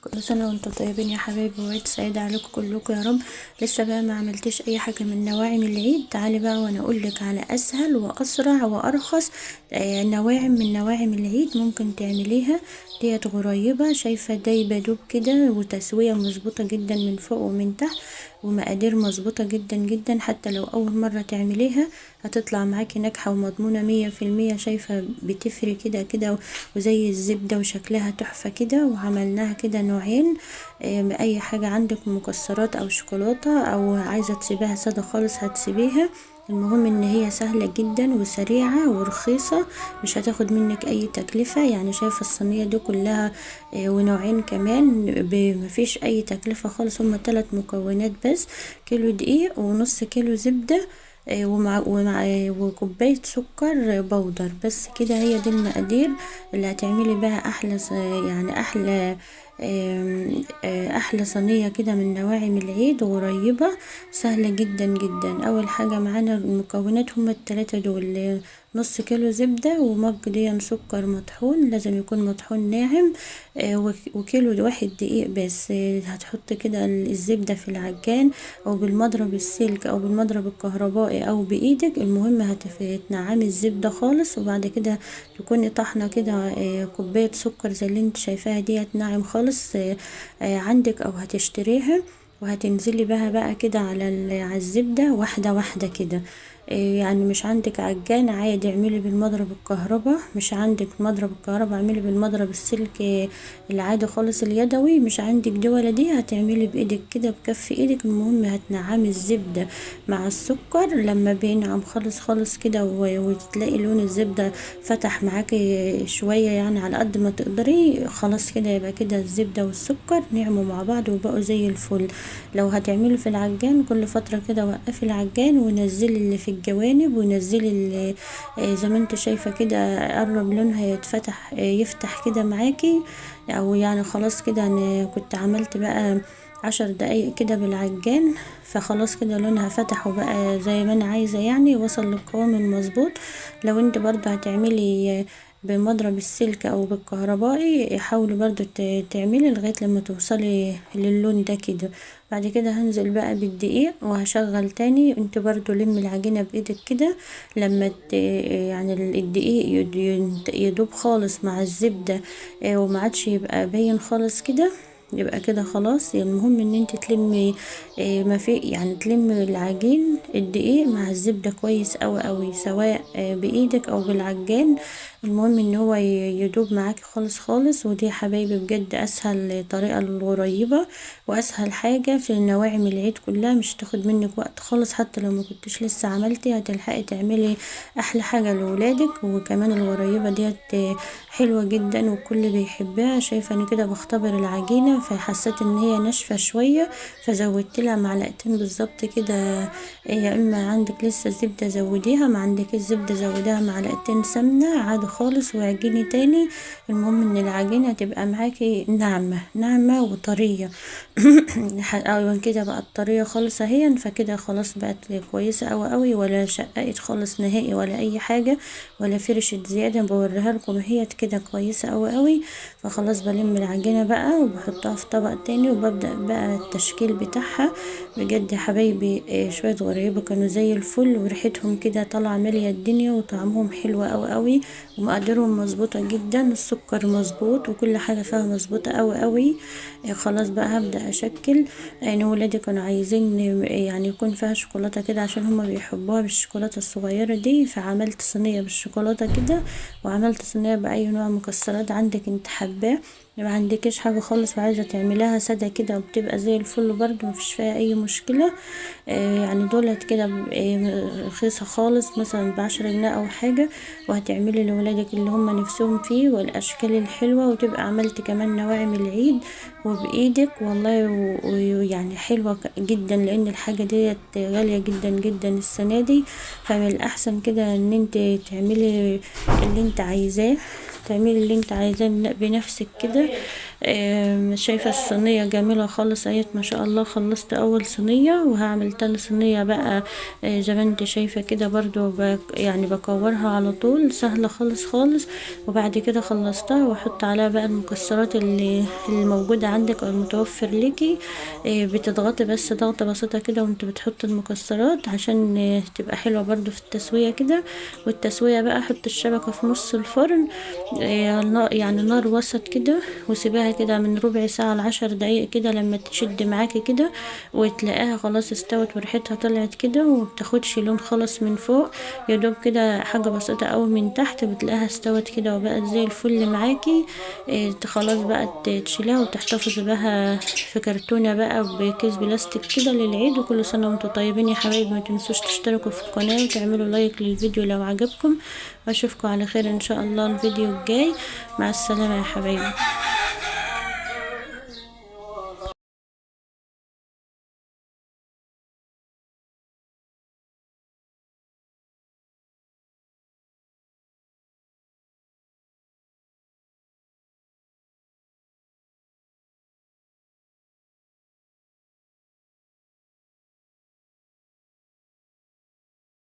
كل سنة وانتم طيبين يا حبايبي، وعيد سعيد عليكم كلكم يا رب. لسه بقى ما عملتش اي حاجة من نواعم العيد. تعالي بقى وانا اقولك على اسهل واسرع وارخص نواعم من نواعم العيد ممكن تعمليها. ديت غريبة، شايفة دايبة دوب كده، وتسوية مظبوطة جدا من فوق ومن تحت، ومقادير مظبوطة جدا جدا. حتى لو اول مرة تعمليها هتطلع معاكي ناجحة ومضمونة 100%. شايفة بتفري كده كده وزي الزبدة، وشكلها تحفة كده. وعملناها كده نوعين، بأي حاجة عندك، مكسرات أو شوكولاتة، أو عايزة تسيبيها سادة خالص هتسيبيها. المهم ان هي سهلة جدا وسريعة ورخيصة، مش هتاخد منك اي تكلفة. يعني شايفة الصينية دي كلها ونوعين كمان مفيش اي تكلفة خالص. هما 3 مكونات بس: كيلو دقيق، ونص كيلو زبدة، وكوباية سكر بودر. بس كده، هي دي المقادير اللي هتعملي بها احلى يعني احلى صينية كده من نواعم العيد، قريبة سهلة جدا جدا. اول حاجة معانا المكونات هما التلاتة دول: نص كيلو زبدة، ومج سكر مطحون، لازم يكون مطحون ناعم، وكيلو واحد دقيق بس. هتحط كده الزبدة في العجان، او بالمضرب السلك، او بالمضرب الكهربائي، او بايدك. المهم هتنعمي الزبدة خالص، وبعد كده تكوني طحنة كده كوباية سكر زي اللي انت شايفاها ديت، ناعم خالص، عندك او هتشتريها. وهتنزلي بقى كده على الزبدة واحدة واحدة كده. يعني مش عندك عجان عادي اعملي بالمضرب الكهرباء، مش عندك مضرب الكهرباء اعملي بالمضرب السلك العادي خالص اليدوي. مش عندك دي ولا دي، هتعملي بايدك كده بكف ايدك. المهم هتنعمي الزبدة مع السكر لما بينعم خالص خالص كده، وتلاقي لون الزبدة فتح معاكي شوية، يعني على قد ما تقدري. خلاص كده، يبقى كده الزبدة والسكر نعموا مع بعض وبقوا زي الفل. لو هتعملي في العجان كل فترة كده وقفي العجان ونزلي اللي في الجوانب، ونزلي اللي زي ما انت شايفة كده، قرب لونها يتفتح يفتح كده معاكي. او يعني خلاص كده، انا كنت عملت بقى 10 دقايق كده بالعجان، فخلاص كده لونها فتح وبقى زي ما انا عايزة، يعني وصل للقوام المظبوط. لو انت برضو هتعملي بمضرب السلك او بالكهربائي، حاولي برضو تعملي لغاية لما توصلي للون ده كده. بعد كده هنزل بقى بالدقيق وهشغل تاني. انت برضو لمي العجينة بايدك كده لما يعني الدقيق يدوب خالص مع الزبدة، وما عادش يبقى باين خالص كده، يبقى كده خلاص. المهم ان انت تلمي ما في، يعني تلمي العجين الدقيق مع الزبدة كويس اوي اوي، سواء بايدك او بالعجان. المهم ان هو يدوب معاكي خالص خالص. ودي حبايبي بجد اسهل طريقة القريبة، واسهل حاجة في النواعم العيد كلها، مش تاخد منك وقت خالص. حتى لو ما كنتش لسه عملتي هتلحقي تعملي احلى حاجة لولادك. وكمان الغريبة ديت حلوة جدا والكل بيحبها. شايفة انا كده بختبر العجينة، فحسيت ان هي ناشفة شوية، فزودت لها معلقتين بالظبط كده. يا اما عندك لسه زبدة زوديها، ما عندك الزبدة زوديها معلقتين سمنة عادي خالص، وعجيني تاني. المهم ان العجينة تبقى معاكي ناعمة ناعمة وطرية. ايوه كده بقت طرية خالص اهي. فكده خلاص بقت كويسة اوي اوي، ولا شققت خالص نهائي ولا اي حاجة، ولا فرشت زيادة. بوريها لكم هي كده كويسة اوي اوي. فخلاص بلم العجينة بقى وبحطها في طبق تاني، وببدأ بقى التشكيل بتاعها. بجد يا حبايبي شوية غريبة كانوا زي الفل، وريحتهم كده طالعة مالية الدنيا، وطعمهم حلو اوي اوي، ومقاديرهم مظبوطة جدا. السكر مظبوط وكل حاجة فيها مظبوطة اوي اوي. خلاص بقى هبدأ اشكل. يعني ولادي كانوا عايزين يعني يكون فيها شوكولاتة كده، عشان هما بيحبوها بالشوكولاتة الصغيرة دي. فعملت صينية بالشوكولاتة كده، وعملت صينية بأي نوع مكسرات عندك انت حباه. ما عندكش حاجة خالص وعايزة تعملها سادة كده، وبتبقى زي الفل برضو، مفيش فيها اي مشكلة. يعني دولت كده رخيصة خالص، مثلا ب10 جنيه او حاجة. وهتعملي لولادك اللي هم نفسهم فيه والاشكال الحلوة، وتبقى عملت كمان نواعم العيد وبايدك والله. ويعني حلوة جدا، لان الحاجة ديت غالية جدا جدا السنة دي. فمن الاحسن كده ان انت تعملي اللي انت عايزاه، تعملي اللي انت عايزاه بنفسك كده. شايفة الصينية جميلة خالص اهيت ما شاء الله. خلصت اول صينية وهعمل تاني صينية بقى. زي ما انت شايفة كده برضو يعني بكورها على طول، سهلة خالص خالص. وبعد كده خلصتها واحط عليها بقى المكسرات اللي الموجودة عندك او المتوفر ليكي. بتضغطي بس ضغطة بسيطة كده وانت بتحط المكسرات عشان تبقى حلوة برضو في التسوية كده. والتسوية بقى احط الشبكة في نص الفرن، يعني نار وسط كده، وسيبها كده من ربع ساعة ل10 دقايق كده لما تشد معاكي كده، وتلاقيها خلاص استوت وريحتها طلعت كده ومبتاخدش لون خالص من فوق. يا دوب كده حاجة بسيطة اوي من تحت بتلاقيها استوت كده وبقت زي الفل معاكي. خلاص بقى تشيلها وتحتفظي بها في كرتونة بقى بكيس بلاستيك كده للعيد. وكل سنة وانتم طيبين يا حبايبي. ما تنسوش تشتركوا في القناة وتعملوا لايك للفيديو لو عجبكم. واشوفكم على خير ان شاء الله الفيديو الجاي. مع السلامة يا حبايبي.